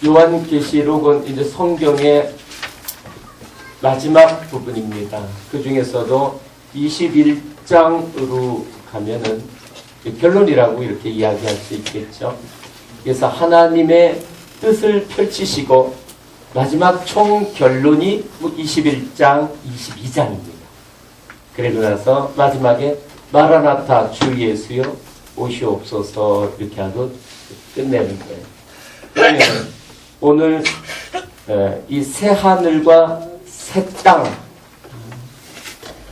요한계시록은 이제 성경의 마지막 부분입니다. 그 중에서도 21장으로 가면은 결론이라고 이렇게 이야기할 수 있겠죠. 그래서 하나님의 뜻을 펼치시고 마지막 총 결론이 21장, 22장입니다. 그리고 나서 마지막에 마라나타 주 예수여 오시옵소서 이렇게 하고 끝내는 거예요. 그러면 오늘 이 새 하늘과 새 땅,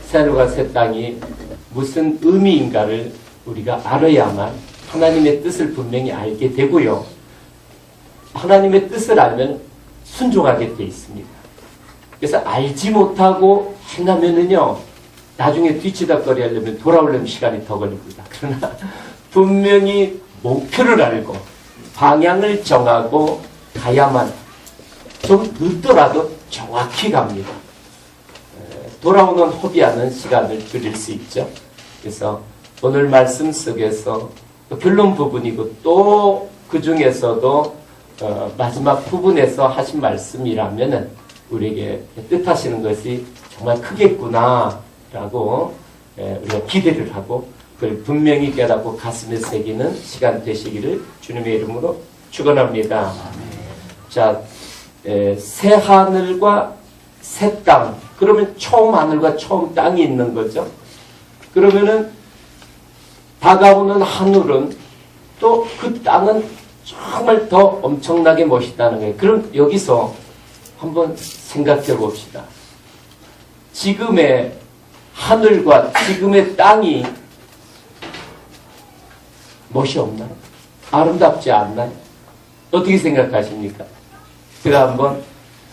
새 하늘과 새 땅이 무슨 의미인가를 우리가 알아야만 하나님의 뜻을 분명히 알게 되고요. 하나님의 뜻을 알면 순종하게 돼 있습니다. 그래서 알지 못하고 행하면은요, 나중에 뒤치다거리 하려면 돌아오려면 시간이 더 걸립니다. 그러나 분명히 목표를 알고 방향을 정하고 가야만 좀 늦더라도 정확히 갑니다. 돌아오는 허비하는 시간을 줄일 수 있죠. 그래서 오늘 말씀 속에서 결론 부분이고 또 그 중에서도 마지막 부분에서 하신 말씀이라면은 우리에게 뜻하시는 것이 정말 크겠구나라고 우리가 기대를 하고 그걸 분명히 깨닫고 가슴에 새기는 시간 되시기를 주님의 이름으로 축원합니다. 자, 새 하늘과 새 땅. 그러면 처음 하늘과 처음 땅이 있는 거죠. 그러면은 다가오는 하늘은 또 그 땅은 정말 더 엄청나게 멋있다는 거예요. 그럼 여기서 한번 생각해 봅시다. 지금의 하늘과 지금의 땅이 멋이 없나요? 아름답지 않나요? 어떻게 생각하십니까? 제가 한번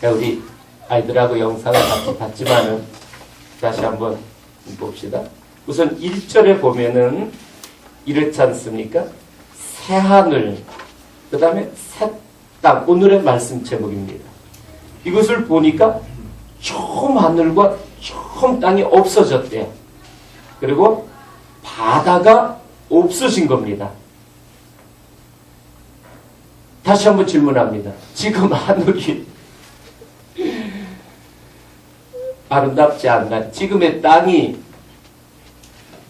우리 아이들하고 영상을 같이 봤지만은 다시 한번 봅시다. 우선 1절에 보면은 이렇지 않습니까? 새 하늘, 그 다음에 새 땅, 오늘의 말씀 제목입니다. 이것을 보니까 처음 하늘과 처음 땅이 없어졌대요. 그리고 바다가 없어진 겁니다. 다시 한번 질문합니다. 지금 하늘이 아름답지 않나? 지금의 땅이,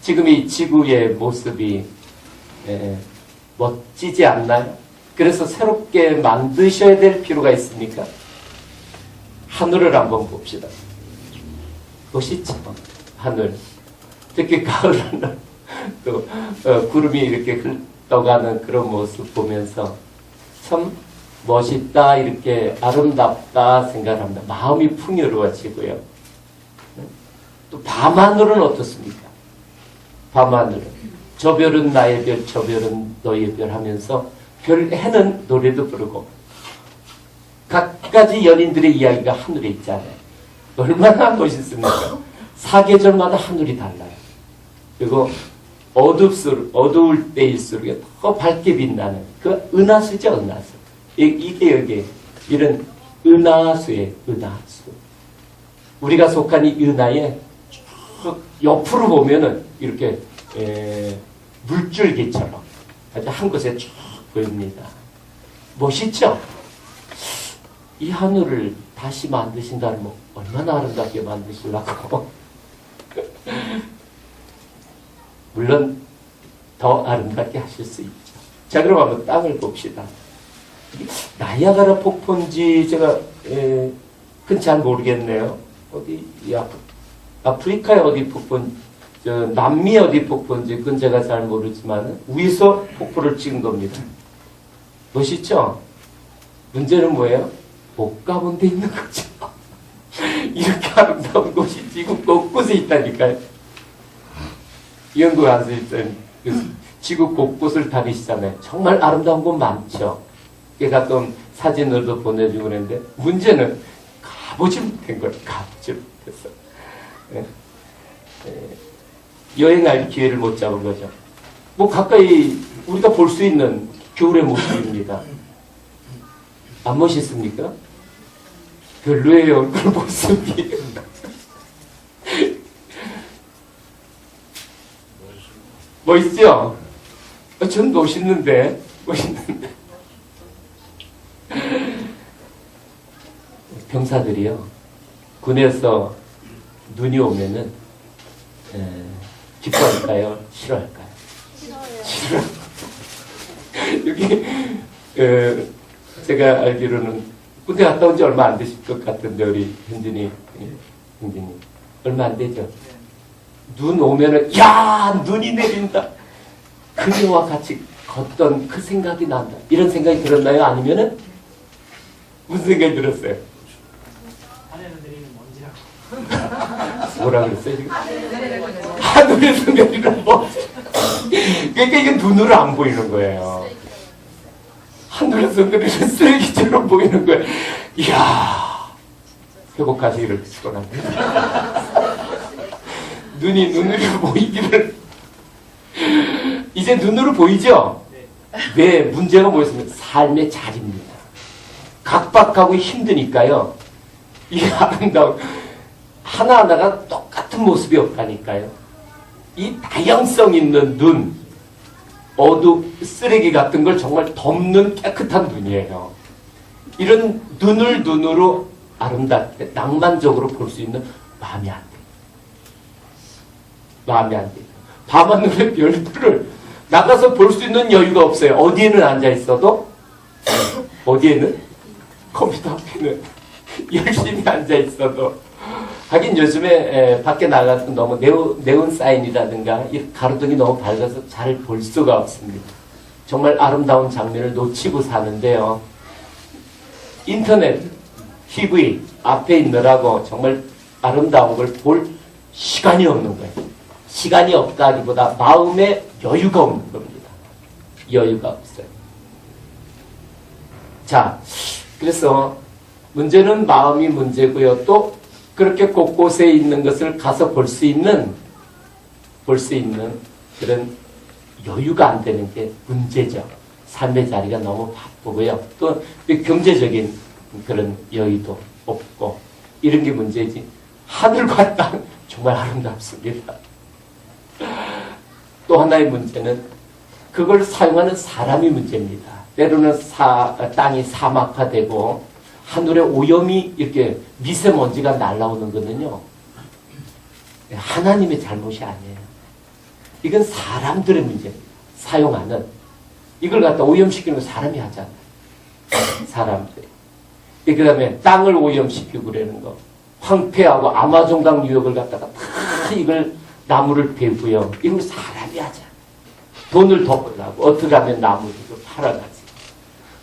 지금의 지구의 모습이 멋지지 않나요? 그래서 새롭게 만드셔야 될 필요가 있습니까? 하늘을 한번 봅시다. 멋있죠? 하늘. 특히 가을 하늘. 또 구름이 이렇게 흘러가는 그런 모습 보면서 참 멋있다, 이렇게 아름답다 생각합니다. 마음이 풍요로워지고요. 또 밤하늘은 어떻습니까? 밤하늘은 저 별은 나의 별, 저 별은 너의 별 하면서 별, 해는 노래도 부르고 각가지 연인들의 이야기가 하늘에 있잖아요. 얼마나 멋있습니까? 사계절마다 하늘이 달라요. 그리고 어두울 때일수록 더 밝게 빛나는 그 은하수죠, 은하수. 이게 여기 이런 은하수예요, 은하수. 우리가 속한 이 은하에 쭉 옆으로 보면은 이렇게 물줄기처럼 아주 한 곳에 쭉 보입니다. 멋있죠? 이 하늘을 다시 만드신다면 뭐 얼마나 아름답게 만드시려고. 물론 더 아름답게 하실 수 있죠. 자, 그럼 한번 땅을 봅시다. 나이아가라 폭포인지 제가 그건 잘 모르겠네요. 어디 아프리카의 어디 폭포인지, 남미 어디 폭포인지 그건 제가 잘 모르지만 위에서 폭포를 찍은 겁니다. 멋있죠? 문제는 뭐예요? 못 가본 데 있는 거죠. 이렇게 아름다운 곳이 지구 곳곳에 있다니까요. 연구 가서 있던 지구 곳곳을 다니시잖아요. 정말 아름다운 곳 많죠. 가끔 사진으로도 보내주고 그랬는데 문제는 가보지 못한 거예요. 가보지 못했어. 여행할 기회를 못 잡은 거죠. 뭐 가까이 우리가 볼 수 있는 겨울의 모습입니다. 안 멋있습니까? 별로예요, 얼굴 모습이. 멋있죠? 전 멋있는데. 병사들이요. 군에서 눈이 오면은 기뻐할까요? 싫어할까요? 싫어요. 여기 제가 알기로는 군대 갔다 온 지 얼마 안 되실 것 같은데 우리 현진이 얼마 안 되죠? 눈 오면은 야 눈이 내린다. 그녀와 같이 걷던 그 생각이 난다. 이런 생각이 들었나요? 아니면은 무슨 생각이 들었어요? 하늘에서 내리는 먼지라고. 뭐라 그랬어요 지금? 하늘에서 내리는 먼지. 그러니까 이게 눈으로 안 보이는 거예요. 하늘에서 내리는 쓰레기처럼 보이는 거예요. 이야, 회복하시기를 축원합니다. 눈이 눈으로 보이기를. 이제 눈으로 보이죠? 왜? 문제가 뭐였습니까? 삶의 자리입니다. 각박하고 힘드니까요. 이 아름다운 하나하나가 똑같은 모습이 없다니까요. 이 다양성 있는 눈, 쓰레기 같은 걸 정말 덮는 깨끗한 눈이에요. 이런 눈을 눈으로 아름답게 낭만적으로 볼 수 있는 마음이 안 돼요. 마음이 안 돼요. 밤하늘의 별들을 나가서 볼 수 있는 여유가 없어요. 어디에는 앉아 있어도 어디에는 컴퓨터 앞에는 열심히 앉아 있어도 하긴 요즘에 밖에 나가서 너무 네온 사인이라든가 이 가로등이 너무 밝아서 잘 볼 수가 없습니다. 정말 아름다운 장면을 놓치고 사는데요. 인터넷, TV 앞에 있느라고 정말 아름다운 걸 볼 시간이 없는 거예요. 시간이 없다기보다 마음에 여유가 없는 겁니다. 여유가 없어요. 자, 그래서 문제는 마음이 문제고요. 또 그렇게 곳곳에 있는 것을 가서 볼 수 있는 그런 여유가 안 되는 게 문제죠. 삶의 자리가 너무 바쁘고요. 또 경제적인 그런 여유도 없고 이런 게 문제지. 하늘과 땅 정말 아름답습니다. 또 하나의 문제는 그걸 사용하는 사람이 문제입니다. 때로는 땅이 사막화되고 하늘에 오염이 이렇게 미세먼지가 날라오는 거는요. 하나님의 잘못이 아니에요. 이건 사람들의 문제입니다. 사용하는 이걸 갖다 오염시키는 거 사람이 하잖아요. 사람들이. 그 다음에 땅을 오염시키고 그러는 거. 황폐하고 아마존강 유역을 갖다가 다 이걸 나무를 베고요. 이걸 사람이 하자. 돈을 더 벌라고. 어떻게 하면 나무를 팔아가지.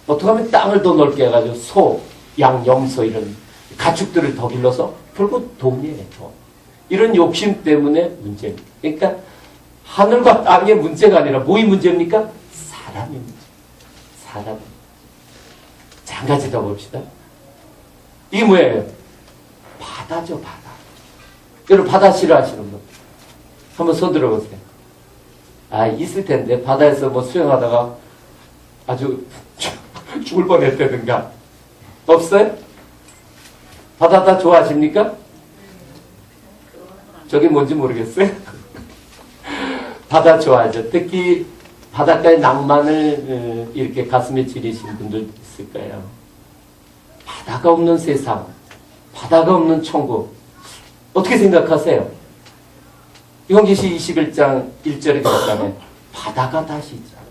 어떻게 하면 땅을 더 넓게 해가지고 소, 양, 염소 이런 가축들을 더 길러서 결국 돈이에요. 돈. 이런 욕심 때문에 문제입니다. 그러니까 하늘과 땅의 문제가 아니라 뭐의 문제입니까? 사람의 문제. 사람. 자, 한 가지 더 봅시다. 이게 뭐예요? 바다죠, 바다. 여러분 바다 싫어하시는 분 한번 손 들어보세요. 아, 있을 텐데 바다에서 뭐 수영하다가 아주 죽을 뻔했다든가 없어요? 바다 다 좋아하십니까? 저게 뭔지 모르겠어요? 바다 좋아하죠. 특히 바닷가의 낭만을 이렇게 가슴에 지니신 분들 있을 거예요. 바다가 없는 세상, 바다가 없는 천국 어떻게 생각하세요? 요한계시 21장 1절에 그랬잖아요. 바다가 다시 있잖아요.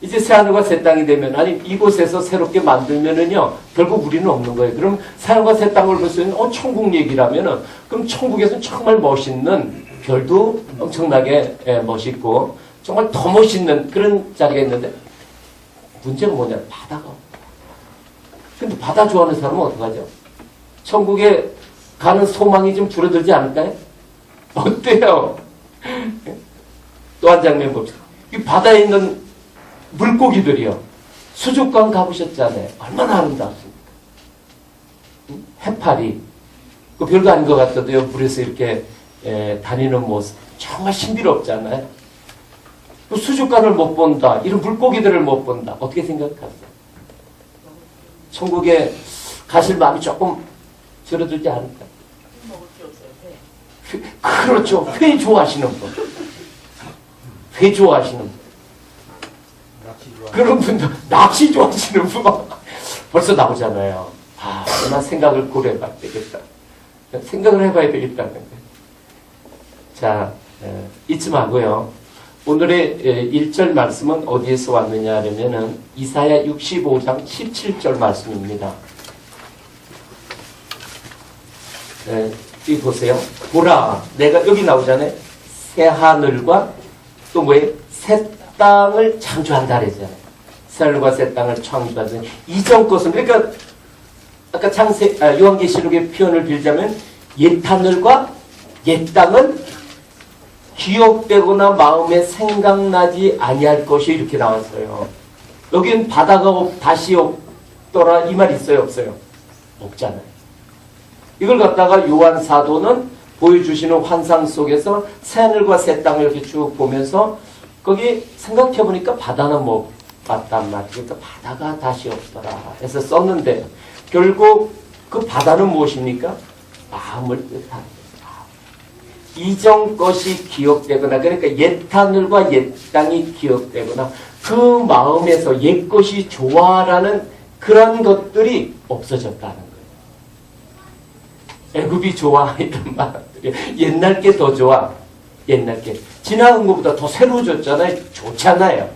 이제 새하늘과 새 땅이 되면 아니 이곳에서 새롭게 만들면은요 결국 우리는 없는 거예요. 그럼 새하늘과 새 땅을 볼 수 있는 천국 얘기라면은 그럼 천국에서는 정말 멋있는 별도 엄청나게 멋있고 정말 더 멋있는 그런 자리가 있는데 문제가 뭐냐면 바다가 없다. 근데 바다 좋아하는 사람은 어떡하죠? 천국에 가는 소망이 좀 줄어들지 않을까요? 어때요? 또 한 장면 봅시다. 이 바다에 있는 물고기들이요. 수족관 가보셨잖아요. 얼마나 아름답습니까? 해파리. 그 별거 아닌 것 같아도요. 물에서 이렇게 다니는 모습. 정말 신비롭잖아요. 그 수족관을 못 본다. 이런 물고기들을 못 본다. 어떻게 생각하세요? 천국에 가실 마음이 조금 줄어들지 않을까? 먹을 게 없어요. 그렇죠. 회 좋아하시는 분. 회 좋아하시는 분. 그런 분들, 낚시 좋아하시는 분. 벌써 나오잖아요. 아, 되겠구나 생각을 고려해봐야 되겠다. 생각을 해봐야 되겠다는 거예요. 자, 잊지 마고요. 오늘의 1절 말씀은 어디에서 왔느냐 하면은 이사야 65장 17절 말씀입니다. 여기 보세요. 보라, 내가 여기 나오잖아요. 새 하늘과 또 뭐예요? 새 땅을 창조한다 그러잖아요. 새 하늘과 새 땅을 창조하는 이전 것은, 그러니까 아까 요한계시록의 표현을 빌자면 옛 하늘과 옛 땅은 기억되거나 마음에 생각나지 아니할 것이 이렇게 나왔어요. 여긴 바다가 다시 없더라 이 말 있어요, 없어요? 없잖아요. 이걸 갖다가 요한 사도는 보여주시는 환상 속에서 새하늘과 새 땅을 이렇게 쭉 보면서 거기 생각해보니까 바다는 못 봤단 말이에요. 그러니까 바다가 다시 없더라 해서 썼는데 결국 그 바다는 무엇입니까? 마음을 뜻하는 거예요. 이전 것이 기억되거나, 그러니까 옛 하늘과 옛 땅이 기억되거나 그 마음에서 옛 것이 좋아라는 그런 것들이 없어졌다는 거예요. 애굽이 좋아 이런 말들이 옛날 게 더 좋아. 옛날 게 지나간 것보다 더 새로워졌잖아요. 좋잖아요.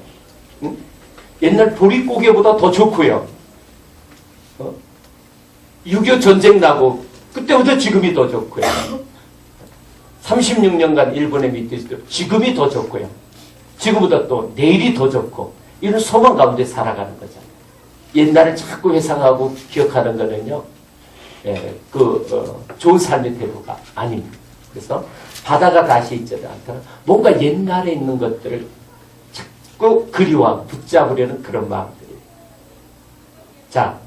응? 옛날 보릿고개보다 더 좋고요. 6.25 전쟁 나고 그때보다 지금이 더 좋고요. 36년간 일본의 밑에 있을 지금이 더 좋고요. 지금보다 또 내일이 더 좋고 이런 소망 가운데 살아가는 거잖아요. 옛날을 자꾸 회상하고 기억하는 거는요. 좋은 삶의 태도가 아닙니다. 그래서 바다가 다시 있지 않더라. 뭔가 옛날에 있는 것들을 자꾸 그리워하고 붙잡으려는 그런 마음들이에요. 자,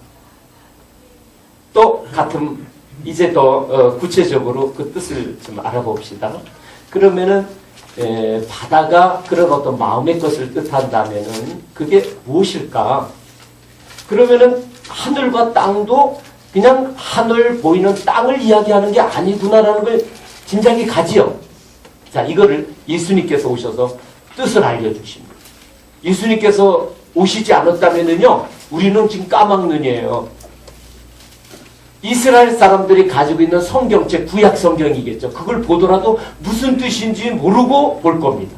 또 같은 이제 더 구체적으로 그 뜻을 좀 알아봅시다. 그러면은 바다가 그런 어떤 마음의 것을 뜻한다면은 그게 무엇일까? 그러면은 하늘과 땅도 그냥 하늘 보이는 땅을 이야기하는 게 아니구나라는 걸 짐작이 가지요. 자, 이거를 예수님께서 오셔서 뜻을 알려주십니다. 예수님께서 오시지 않았다면은요, 우리는 지금 까막눈이에요. 이스라엘 사람들이 가지고 있는 성경책, 구약 성경이겠죠. 그걸 보더라도 무슨 뜻인지 모르고 볼 겁니다.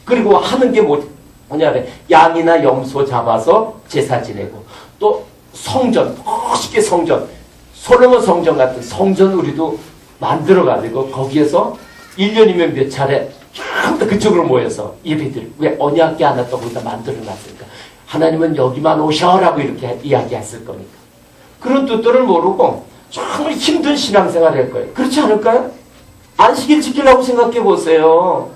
그리고 하는 게 뭐냐, 양이나 염소 잡아서 제사 지내고, 또 성전, 멋있게 성전, 솔로몬 성전 같은 성전 우리도 만들어가지고 거기에서 1년이면 몇 차례 전부 그쪽으로 모여서 예배드리고, 왜 언약궤 하나 또 거기다 만들어놨으니까 하나님은 여기만 오셔라고 이렇게 이야기했을 거니까. 그런 뜻들을 모르고 정말 힘든 신앙생활을 할 거예요. 그렇지 않을까요? 안식일 지키려고 생각해 보세요.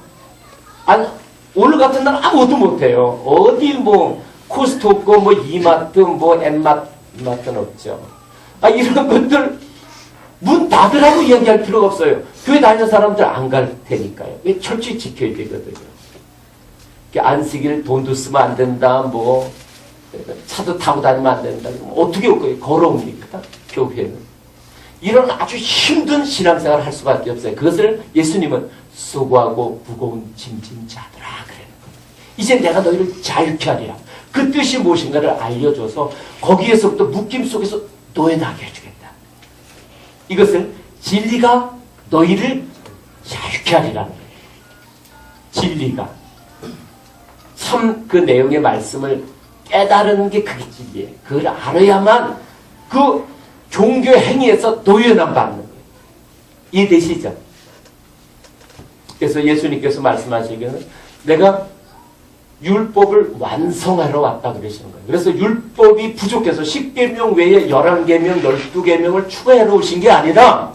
오늘 같은 날 아무것도 못해요. 어디 코스트코, 이마트, 엠마트는 없죠. 이런 것들 문 닫으라고 이야기할 필요가 없어요. 교회 다니는 사람들 안 갈 테니까요. 왜 철저히 지켜야 되거든요. 안식일 돈도 쓰면 안 된다, 차도 타고 다니면 안 된다. 어떻게 올 거예요? 걸어옵니까? 교회는. 이런 아주 힘든 신앙생활을 할 수밖에 없어요. 그것을 예수님은 수고하고 무거운 짐진 자들아 그래요. 이제 내가 너희를 자유케 하리라. 그 뜻이 무엇인가를 알려줘서 거기에서부터 묶임 속에서 노예나게 해주겠다. 이것을 진리가 너희를 자유케 하리라는 거예요. 진리가. 참 그 내용의 말씀을 깨달은 게 그게 진리예요. 그걸 알아야만 그 종교 행위에서 노예남 받는 거예요. 이해되시죠? 그래서 예수님께서 말씀하시기는 내가 율법을 완성하러 왔다 그러시는 거예요. 그래서 율법이 부족해서 10계명 외에 11계명, 12계명을 추가해 오신 게 아니라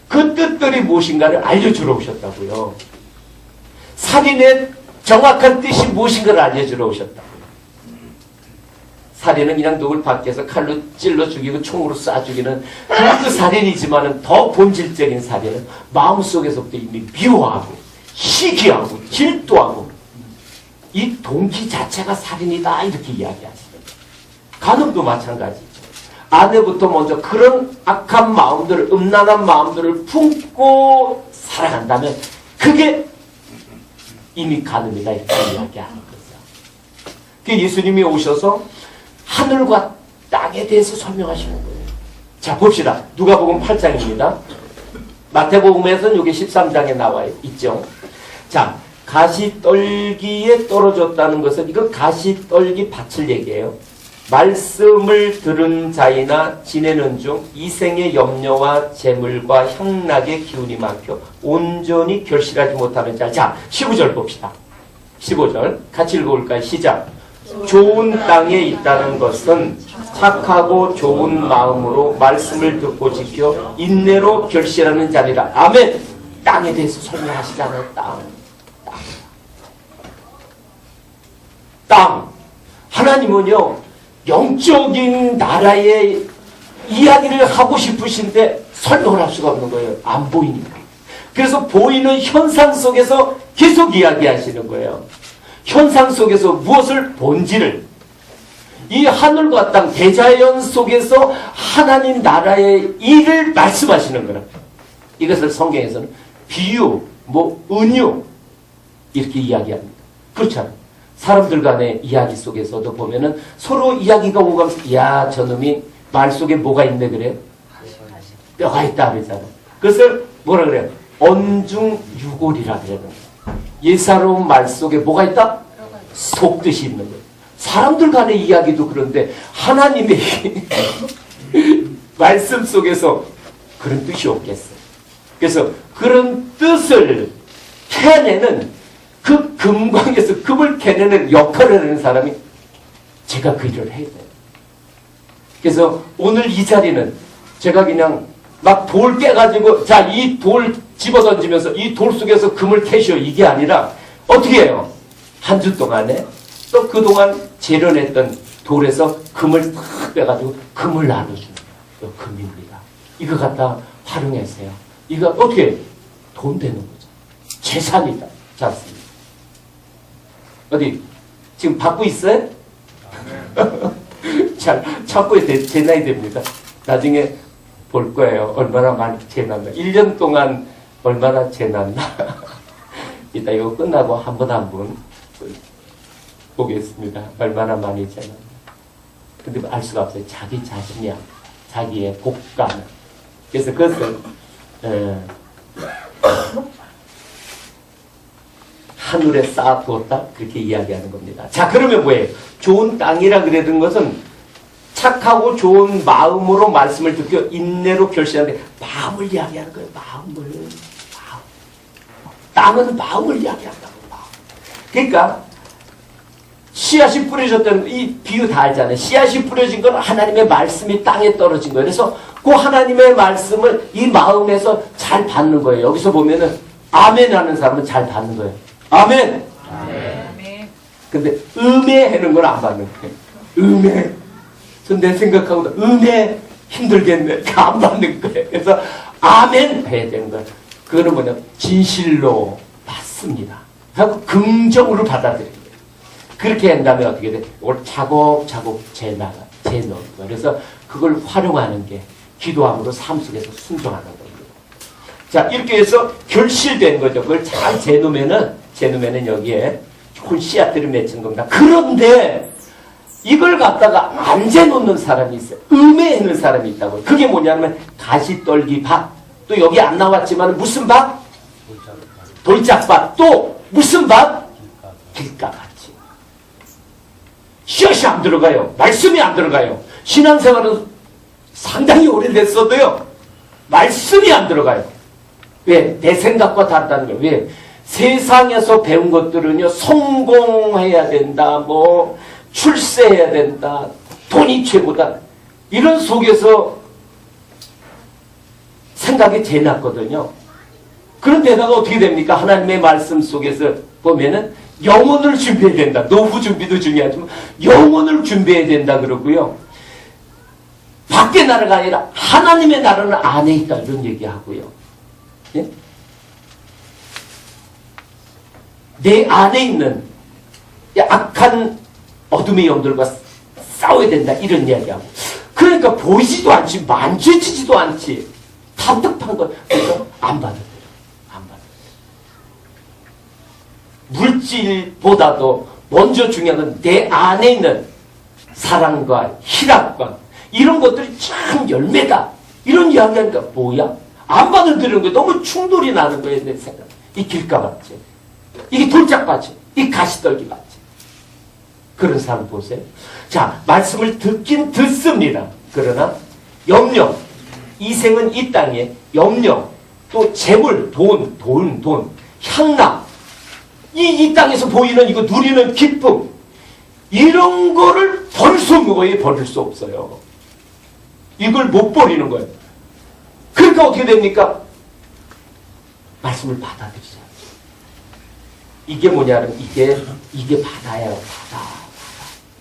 그 뜻들이 무엇인가를 알려주러 오셨다고요. 살인의 정확한 뜻이 무엇인가를 알려주러 오셨다고요. 살인은 그냥 누굴 밖에서 칼로 찔러 죽이고 총으로 쏴 죽이는 그 살인이지만은 더 본질적인 살인은 마음속에서부터 이미 미워하고 시기하고 질투하고 이 동기 자체가 살인이다 이렇게 이야기하시거든요. 간음도 마찬가지죠. 아내부터 먼저 그런 악한 마음들을, 음란한 마음들을 품고 살아간다면 그게 이미 간음이다 이렇게 이야기하는 거죠. 그 예수님이 오셔서 하늘과 땅에 대해서 설명하시는 거예요. 자, 봅시다. 누가복음 8장입니다. 마태복음에서는 이게 13장에 나와 있죠. 자, 가시떨기에 떨어졌다는 것은 이거 가시떨기 밭을 얘기해요. 말씀을 들은 자이나 지내는 중 이생의 염려와 재물과 향락의 기운이 막혀 온전히 결실하지 못하는 자. 자, 15절 봅시다. 15절 같이 읽어볼까요? 시작. 좋은 땅에 있다는 것은 착하고 좋은 마음으로 말씀을 듣고 지켜 인내로 결실하는 자리라. 아멘. 땅에 대해서 설명하시잖아요. 땅. 하나님은요, 영적인 나라의 이야기를 하고 싶으신데 설명을 할 수가 없는 거예요. 안 보이니까. 그래서 보이는 현상 속에서 계속 이야기하시는 거예요. 현상 속에서 무엇을? 본질을. 이 하늘과 땅, 대자연 속에서 하나님 나라의 일을 말씀하시는 거라. 이것을 성경에서는 비유, 은유 이렇게 이야기합니다. 그렇잖아요. 사람들 간의 이야기 속에서도 보면은 서로 이야기가 오가면서 야, 저놈이 말 속에 뭐가 있네 그래요? 뼈가 있다 그러잖아. 그것을 뭐라 그래요? 언중유골이라 그래요. 예사로운 말 속에 뭐가 있다? 속뜻이 있는 거예요. 사람들 간의 이야기도 그런데 하나님의 말씀 속에서 그런 뜻이 없겠어요. 그래서 그런 뜻을 캐내는 그 금광에서 금을 캐내는 역할을 하는 사람이 제가 그 일을 해야 돼요. 그래서 오늘 이 자리는 제가 그냥 막 돌 깨가지고 자, 이 돌 집어던지면서 이 돌 속에서 금을 캐시오 이게 아니라 어떻게 해요? 한 주 동안에 또 그동안 재련했던 돌에서 금을 탁 빼가지고 금을 나눠주는 거 금입니다. 이거 갖다 활용하세요. 이거 어떻게 해요? 돈 되는 거죠. 재산이다. 잡습니다. 어디 지금 받고 있어요? 잘 찾고 제 나이 됩니다. 나중에 볼 거예요. 얼마나 많이 재났나. 1년 동안 얼마나 재났나. 이따 이거 끝나고 한 분 보겠습니다. 얼마나 많이 재났나. 근데 알 수가 없어요. 자기 자신이야. 자기의 복감. 그래서 그것을 하늘에 쌓아두었다 그렇게 이야기하는 겁니다. 자, 그러면 뭐예요? 좋은 땅이라 그러는 것은 착하고 좋은 마음으로 말씀을 듣고 인내로 결실하는데 마음을 이야기하는 거예요. 마음. 땅은 마음을 이야기한다고. 마음. 그러니까 씨앗이 뿌려졌다는 이 비유 다 알잖아요. 씨앗이 뿌려진 건 하나님의 말씀이 땅에 떨어진 거예요. 그래서 그 하나님의 말씀을 이 마음에서 잘 받는 거예요. 여기서 보면은 아멘 하는 사람은 잘 받는 거예요. 아멘. 아멘. 근데 음해하는 건 안 받는 거예요. 음해. 내 생각하고도 음해 힘들겠네. 안 받는 거예요. 그래서 아멘 해야 되는 거예요. 그거는 뭐냐? 진실로 받습니다. 하고 긍정으로 받아들여요. 그렇게 한다면 어떻게 돼? 이걸 차곡차곡 재넣는 거예요. 그래서 그걸 활용하는 게 기도함으로 삶 속에서 순종하는 겁니다. 자, 이렇게 해서 결실된 거죠. 그걸 잘 재놓으면은 여기에 좋은 씨앗들이 맺힌 겁니다. 그런데 이걸 갖다가 안 재놓는 사람이 있어요. 음해하는 사람이 있다고요. 그게 뭐냐면 가시떨기 밭. 또 여기 안 나왔지만 무슨 밭? 돌짝밭. 또 무슨 밭? 길가밭이. 씨앗이 안 들어가요. 말씀이 안 들어가요. 신앙생활은 상당히 오래됐어도요. 말씀이 안 들어가요. 왜? 내 생각과 다르다는 거예요. 왜? 세상에서 배운 것들은요. 성공해야 된다. 출세해야 된다. 돈이 최고다. 이런 속에서 생각이 제일 낮거든요. 그런데다가 어떻게 됩니까? 하나님의 말씀 속에서 보면은 영혼을 준비해야 된다. 노후 준비도 중요하지만 영혼을 준비해야 된다 그러고요. 밖의 나라가 아니라 하나님의 나라는 안에 있다. 이런 얘기하고요. 예? 내 안에 있는 악한 어둠의 영들과 싸워야 된다. 이런 이야기하고. 그러니까 보이지도 않지. 만져지지도 않지. 답답한 거. 그래서 안 받아들여. 안 받아들여. 물질보다도 먼저 중요한 건 내 안에 있는 사랑과 희락과 이런 것들이 참 열매다. 이런 이야기하니까 뭐야? 안 받아들이는 게 너무 충돌이 나는 거예요. 내 생각. 이 길가같이, 이게 돌짝밭이, 이 가시떨기밭이. 그런 사람 보세요. 자, 말씀을 듣긴 듣습니다. 그러나 염려, 이 생은 이 땅에 염려, 또 재물, 돈, 향락, 이 땅에서 보이는 이거 누리는 기쁨, 이런 거를 버릴 수 없는 거예요. 버릴 수 없어요. 이걸 못 버리는 거예요. 그러니까 어떻게 됩니까? 말씀을 받아들이자. 이게 뭐냐면 이게 바다예요. 바다.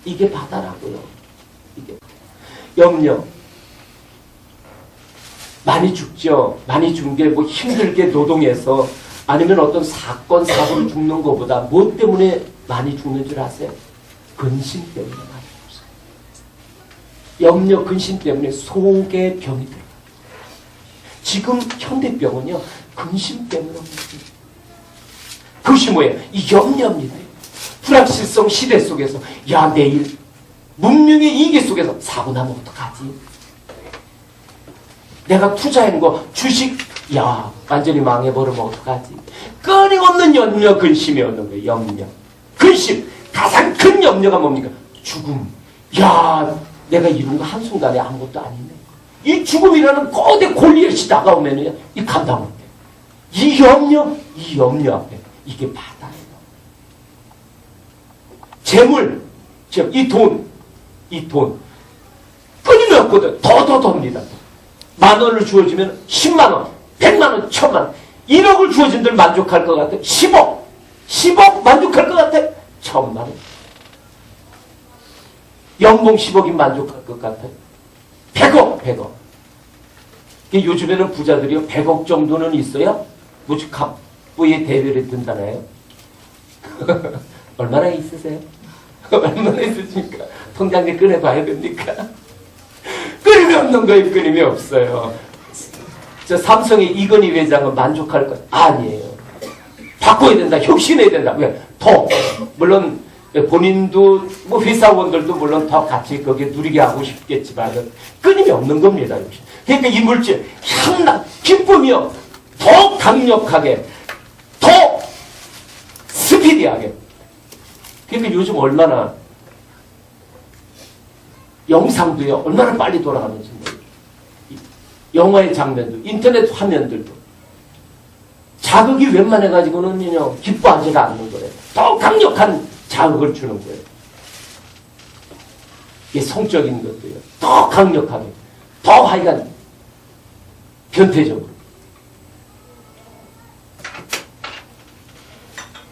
이게 바다라고요. 이게 염려. 많이 죽죠. 많이 죽는 게 뭐 힘들게 노동해서 아니면 어떤 사건 사고로 죽는 것보다 뭐 때문에 많이 죽는 줄 아세요? 근심 때문에 많이 죽어요. 염려, 근심 때문에 속에 병이 들어요. 지금 현대병은요, 근심 때문에 없는 거예요. 그것이 뭐예요? 이 염려입니다. 불확실성 시대 속에서, 야, 내일, 문명의 이기 속에서 사고 나면 어떡하지? 내가 투자한 거, 주식, 야, 완전히 망해버리면 어떡하지? 끊임없는 염려, 근심이 오는 거예요, 염려. 근심, 가장 큰 염려가 뭡니까? 죽음. 야, 내가 이룬 거 한순간에 아무것도 아니네. 이 죽음이라는 거대 골리앗이 다가오면요, 이 감당 못해. 이 염려 앞에, 이게 바다예요. 재물, 이 돈, 끊임이 없거든. 더 돕니다. 10,000원을 주어지면 10만원, 100만원, 1000만원, 1억을 주어진들 만족할 것 같아. 10억 만족할 것 같아. 1000만원. 연봉 10억이 만족할 것 같아. 100억. 요즘에는 부자들이요, 100억 정도는 있어야 무지 갑부의 대열에 든다나요? 얼마나 있으세요? 얼마나 있으십니까? 통장에 꺼내봐야 됩니까? 끊임이 없는 거예요. 끊임이 없어요. 저 삼성의 이건희 회장은 만족할 것 아니에요. 바꿔야 된다. 혁신해야 된다. 왜? 더. 물론 본인도 뭐 회사원들도 물론 더 같이 거기에 누리게 하고 싶겠지만 끊임이 없는 겁니다. 그러니까 이 물질 향락, 기쁨이요. 더 강력하게, 더 스피디하게. 그러니까 요즘 얼마나 영상도요, 얼마나 빨리 돌아가는지 모르겠어요. 영화의 장면도, 인터넷 화면들도. 자극이 웬만해가지고는요, 기뻐하지가 않는 거예요. 더 강력한 자극을 주는 거예요. 이게 성적인 것도요, 더 강력하게, 더 하여간 변태적으로.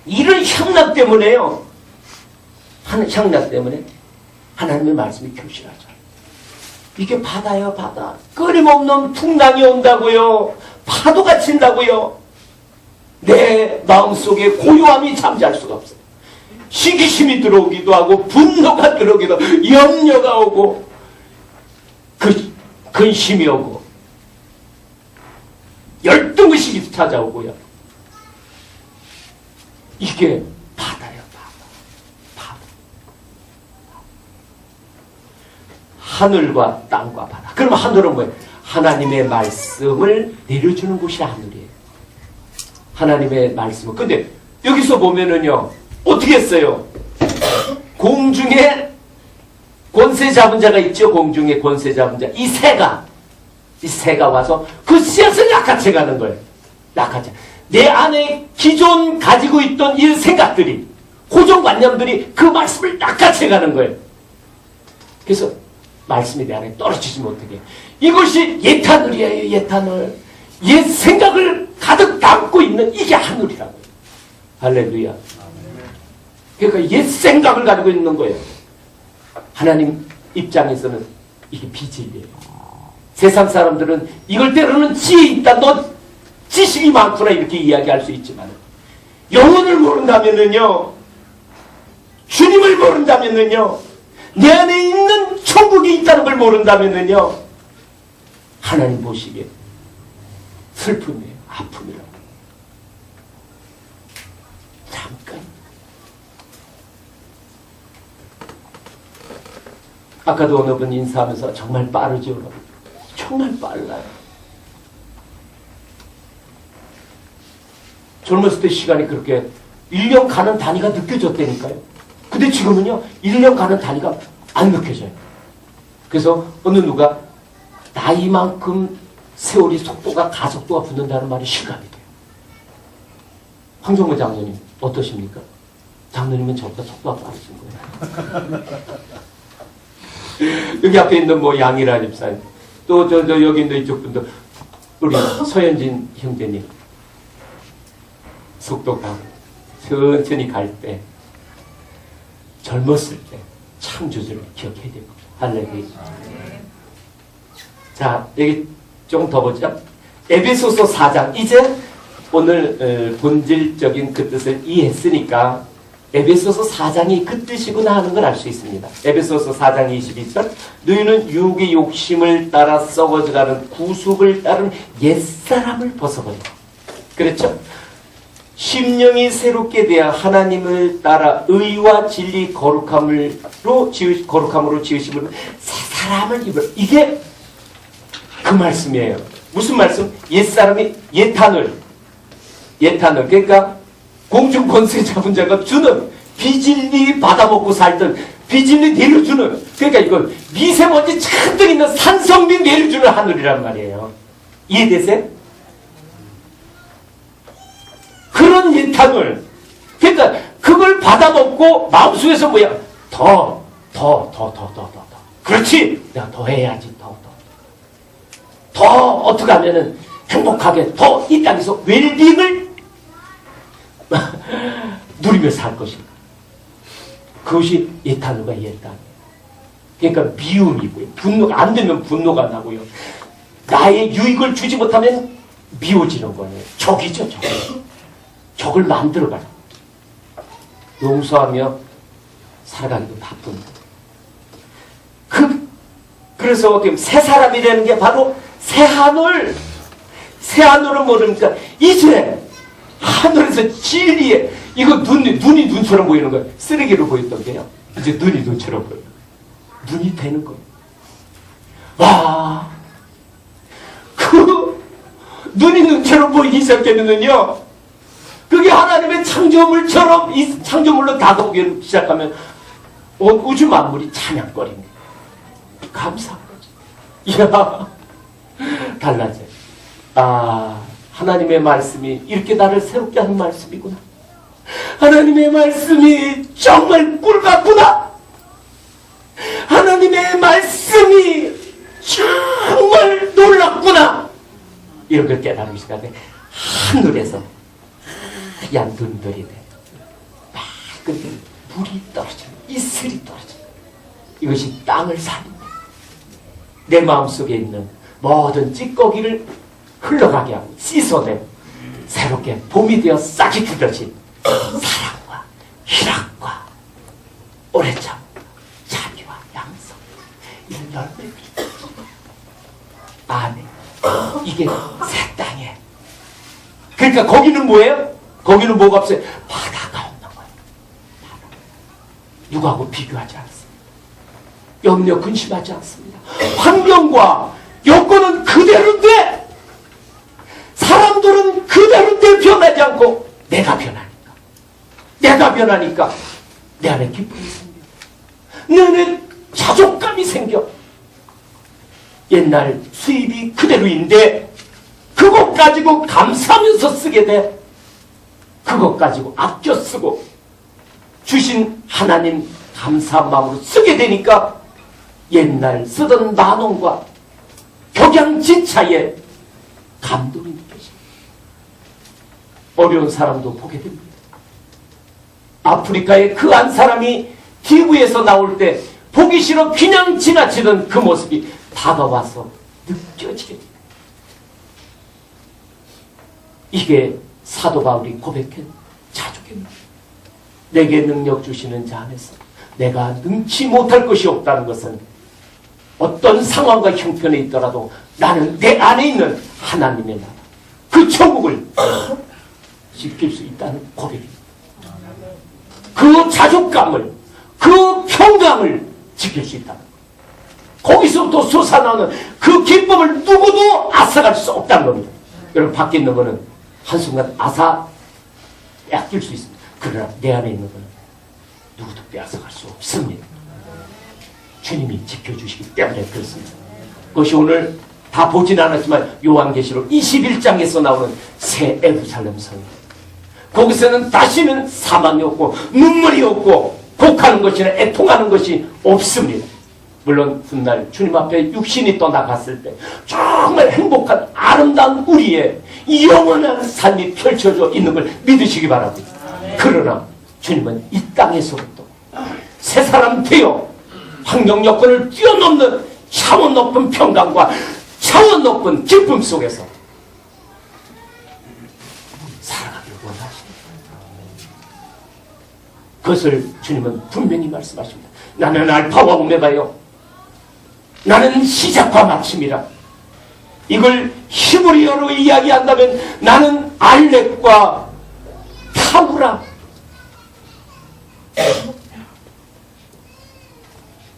이런 향락 때문에요, 향락 때문에 하나님의 말씀이 교실하죠. 이게 바다예요, 바다. 끊임없는 풍랑이 온다고요. 파도가 친다고요. 내 마음속에 고요함이 잠잘 수가 없어요. 시기심이 들어오기도 하고, 분노가 들어오기도 하고, 염려가 오고, 근심이 오고, 열등의식이 찾아오고요. 이게 바다예요, 바다. 하늘과 땅과 바다. 그럼 하늘은 뭐예요? 하나님의 말씀을 내려주는 곳이 하늘이에요. 하나님의 말씀을. 근데 여기서 보면은요, 어떻게 했어요? 공중에 권세 잡은 자가 있죠. 공중에 권세 잡은 자. 이 새가 와서 그 씨앗을 낚아채 가는 거예요. 낚아채. 내 안에 기존 가지고 있던 이 생각들이, 고정관념들이 그 말씀을 낚아채 가는 거예요. 그래서 말씀이 내 안에 떨어지지 못하게. 이것이 옛 하늘이에요. 옛 하늘. 옛 생각을 가득 담고 있는 이게 하늘이라고요. 할렐루야. 그러니까 옛 생각을 가지고 있는 거예요. 하나님 입장에서는 이게 비진리예요. 세상 사람들은 이걸 때로는 지혜 있다, 너 지식이 많구나 이렇게 이야기할 수 있지만, 영혼을 모른다면은요, 주님을 모른다면은요, 내 안에 있는 천국이 있다는 걸 모른다면은요, 하나님 보시기에 슬픔이에요. 아픔이라고. 잠깐. 아까도 어느 분 인사하면서 정말 빠르죠. 정말 빨라요. 젊었을 때 시간이 그렇게 1년 가는 단위가 느껴졌다니까요. 근데 지금은요 1년 가는 단위가 안 느껴져요. 그래서 어느 누가 나이만큼 세월이 속도가 가속도가 붙는다는 말이 실감이 돼요. 황정무 장로님 어떠십니까? 장로님은 저보다 속도가 빠르신 거예요. 여기 앞에 있는 뭐 양이라 집사님 또 여기 있는 이쪽 분도 우리 서현진 형제님 속도가 천천히 갈 때 젊었을 때 창조주를 기억해야 됩니다. 할렐루야. 자, 여기 조금 더 보죠. 에베소서 4장. 이제 오늘 본질적인 그 뜻을 이해했으니까 에베소서 4장이 그 뜻이구나 하는 걸 알 수 있습니다. 에베소서 4장 22절. 너희는 육의 욕심을 따라 썩어져가는 구속을 따른 옛사람을 벗어버려. 그렇죠? 심령이 새롭게 되어 하나님을 따라 의와 진리 거룩함으로 지으심으로 새 사람을 입을. 이게 그 말씀이에요. 무슨 말씀? 옛사람이 옛하늘. 그러니까 공중 권세 잡은 자가 주는 비진리 받아먹고 살던 비진리 내려주는, 그러니까 이건 미세먼지 잔뜩 있는 산성비 내려주는 하늘이란 말이에요. 이해되세요? 그런 옛하늘. 그러니까 그걸 받아먹고 마음속에서 뭐야? 더. 그렇지. 내가 더 해야지. 더 어떻게 하면은 행복하게 더 이 땅에서 웰빙을 누리며 살 것인가. 그것이 옛하늘과 옛땅. 그러니까 미움이고요. 분노가 안 되면 분노가 나고요. 나의 유익을 주지 못하면 미워지는 거예요. 적이죠, 적. 적을 만들어가요. 용서하며 살아가기도 바쁜. 그래서 새 사람이라는 게 바로 새 하늘. 새 하늘은 모르니까 이제 하늘에서 진리에 이거 눈이 눈처럼 보이는 거예요. 쓰레기로 보였던 게요. 이제 눈이 눈처럼 보여요. 눈이 되는 거예요. 와, 그 눈이 눈처럼 보이기 시작되면은요, 그게 하나님의 창조물처럼 이 창조물로 다가오기 시작하면 온 우주 만물이 찬양거립니다. 감사한 거죠. 이야, 달라져요. 아, 하나님의 말씀이 이렇게 나를 새롭게 하는 말씀이구나. 하나님의 말씀이 정말 꿀 같구나. 하나님의 말씀이 정말 놀랍구나. 이런 걸 깨달으기 시작해. 하늘에서 하얀 눈들이 돼. 막 근데 물이 떨어져, 이슬이 떨어져. 이것이 땅을 살립니다. 내 마음속에 있는 모든 찌꺼기를 흘러가게 하고 씻어내고 새롭게 봄이 되어 싹이 뜯어진 사랑과 희락과 오래 참 자비와 양성 이런 열매들이 안에 이게 새 땅에. 그러니까 거기는 뭐예요? 거기는 뭐가 없어요? 바다가 없는 거예요. 바다. 누구하고 비교하지 않습니다. 염려 근심하지 않습니다. 환경과 여건은 그대로인데 사람들은 그대로인데 변하지 않고 내가 변하니까 내 안에 기쁨이 생겨. 내 안에 자족감이 생겨. 옛날 수입이 그대로인데 그것 가지고 감사하면서 쓰게 돼. 그것 가지고 아껴 쓰고 주신 하나님 감사한 마음으로 쓰게 되니까 옛날 쓰던 만원과 격양지차에 감동이 느껴집니다. 어려운 사람도 보게 됩니다. 아프리카의 그 한 사람이 TV에서 나올 때 보기 싫어 그냥 지나치던 그 모습이 다가와서 느껴지게 됩니다. 이게 사도 바울이 고백한 자족입니다. 내게 능력 주시는 자 안에서 내가 능치 못할 것이 없다는 것은 어떤 상황과 형편에 있더라도 나는 내 안에 있는 하나님의 나라, 그 천국을 지킬 수 있다는 고백입니다. 그 자족감을, 그 평강을 지킬 수 있다는 것. 거기서부터 솟아나는 그 기쁨을 누구도 앗아갈 수 없다는 겁니다. 여러분, 밖에 있는 거는 한순간 뺏길 수 있습니다. 그러나 내 안에 있는 거는 누구도 빼앗아갈 수 없습니다. 주님이 지켜주시기 때문에 그렇습니다. 그것이 오늘 다 보진 않았지만 요한계시록 21장에서 나오는 새 예루살렘 성입니다. 거기서는 다시는 사망이 없고 눈물이 없고 곡하는 것이나 애통하는 것이 없습니다. 물론 훗날 주님 앞에 육신이 떠나갔을 때 정말 행복한 아름다운 우리의 영원한 삶이 펼쳐져 있는 걸 믿으시기 바랍니다. 그러나 주님은 이 땅에서부터 새 사람 되어 환경 여건을 뛰어넘는 차원 높은 평강과 차원 높은 기쁨 속에서 살아가길 원하십니다. 그것을 주님은 분명히 말씀하십니다. 나는 알파와 오메가요, 나는 시작과 마침이라. 이걸 히브리어로 이야기한다면 나는 알렉과 타우라.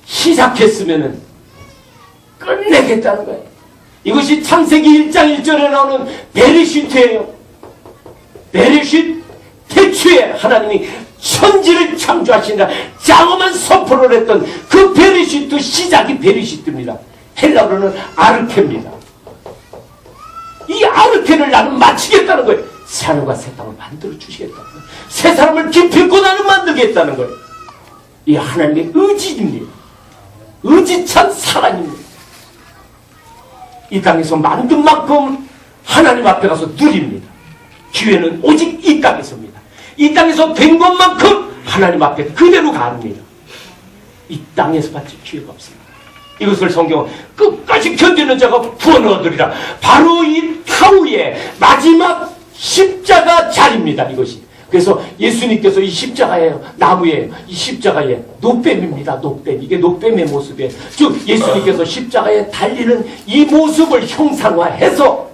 시작했으면은 끝내겠다는 거예요. 이것이 창세기 1장 1절에 나오는 베리시트예요. 베리시트, 태초에 하나님이 천지를 창조하시니라 장엄한 선포를 했던 그 베리시트, 시작이 베리시트입니다. 헬라어로는 아르케입니다. 이 아르케를 나는 마치겠다는 거예요. 새 하늘과 새 땅을 만들어 주시겠다는 거예요. 새 사람을 기필코 나는 만들겠다는 거예요. 이 하나님의 의지입니다. 의지찬 사랑입니다. 이 땅에서 만든 만큼 하나님 앞에 가서 누립니다. 기회는 오직 이 땅에서입니다. 이 땅에서 된 것만큼 하나님 앞에 그대로 가릅니다. 이 땅에서 받지 기회가 없습니다. 이것을 성경은 끝까지 견디는 자가 구원을 얻으리라. 바로 이 타우의 마지막 십자가 자리입니다. 이것이. 그래서 예수님께서 이 십자가예요. 나무예요. 이 십자가의 노뱀입니다. 노뱀. 이게 노뱀의 모습이에요. 즉 예수님께서 십자가에 달리는 이 모습을 형상화해서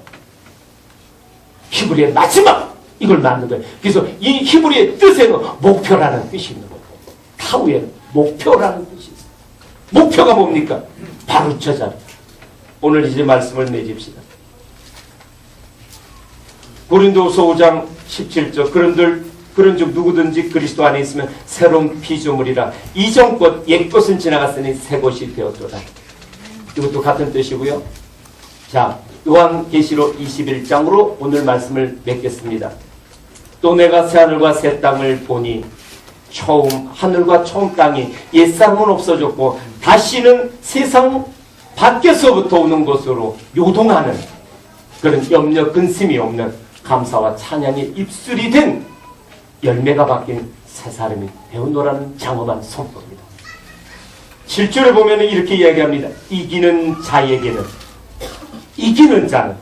히브리의 마지막 이걸 만든 거예요. 그래서 이 히브리의 뜻에는 목표라는 뜻이 있는 거예요. 타우의 목표라는 뜻이 있어요. 목표가 뭡니까? 바로 저 자리. 오늘 이제 말씀을 맺읍시다. 고린도후서 5장 17절 그런즉 누구든지 그리스도 안에 있으면 새로운 피조물이라. 이전 것 옛 것은 지나갔으니 새 것이 되었도다. 이것도 같은 뜻이고요. 자, 요한계시록 21장으로 오늘 말씀을 맺겠습니다. 또 내가 새 하늘과 새 땅을 보니 처음 하늘과 처음 땅이 옛사람은 없어졌고 다시는 세상 밖에서부터 오는 것으로 요동하는 그런 염려 근심이 없는 감사와 찬양의 입술이 된 열매가 바뀐 새 사람이 되었노라는 장엄한 선포입니다. 7절에 보면 이렇게 이야기합니다. 이기는 자에게는, 이기는 자는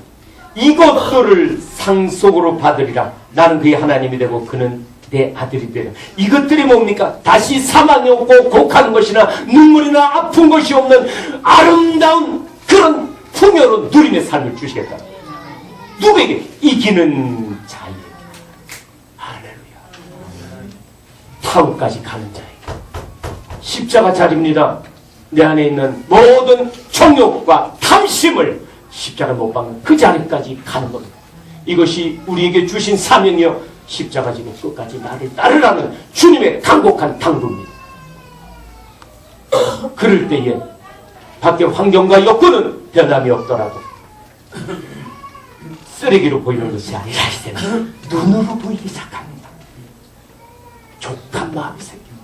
이것들을 상속으로 받으리라. 나는 그의 하나님이 되고 그는 내 아들이 되리라. 이것들이 뭡니까? 다시 사망이 없고 곡하는 것이나 눈물이나 아픈 것이 없는 아름다운 그런 풍요로운 누림의 삶을 주시겠다. 누구에게? 이기는 자에게. 할렐루야. 타우까지 가는 자에게. 십자가 자리입니다. 내 안에 있는 모든 정욕과 탐심을 십자가 못 박는 그 자리까지 가는 겁니다. 이것이 우리에게 주신 사명이요, 십자가 지고 끝까지 나를 따르라는 주님의 간곡한 당부입니다. 그럴 때에 밖의 환경과 여건은 변함이 없더라도 쓰레기로 보이는 것이 아니라 이제는 눈으로 보이기 시작합니다. 족한 마음이 생깁니다.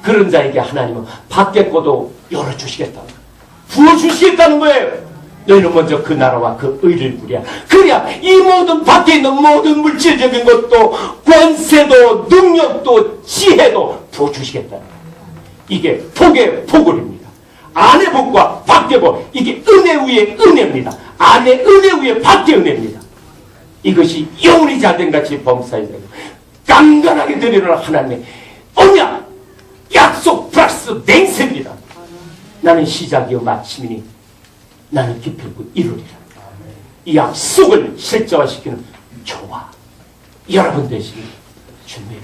그런 자에게 하나님은 밖에 것도 열어주시겠다는 거예요. 부어주시겠다는 거예요. 너희는 먼저 그 나라와 그 의를 구해야, 그래야 이 모든 밖에 있는 모든 물질적인 것도 권세도 능력도 지혜도 부어주시겠다는 거예요. 이게 복의 복을입니다. 안의 복과 밖의 복, 이게 은혜 위에 은혜입니다. 안의 은혜 위에 밖의 은혜입니다. 이것이 영원히 자된같이 범사에 되고 깐간하게 드리는 하나님의 언약, 약속 플러스 맹세입니다. 나는 시작이요 마침이니 나는 기필코 이루리라. 이 약속을 실제화시키는 저와 여러분 되시길 주님의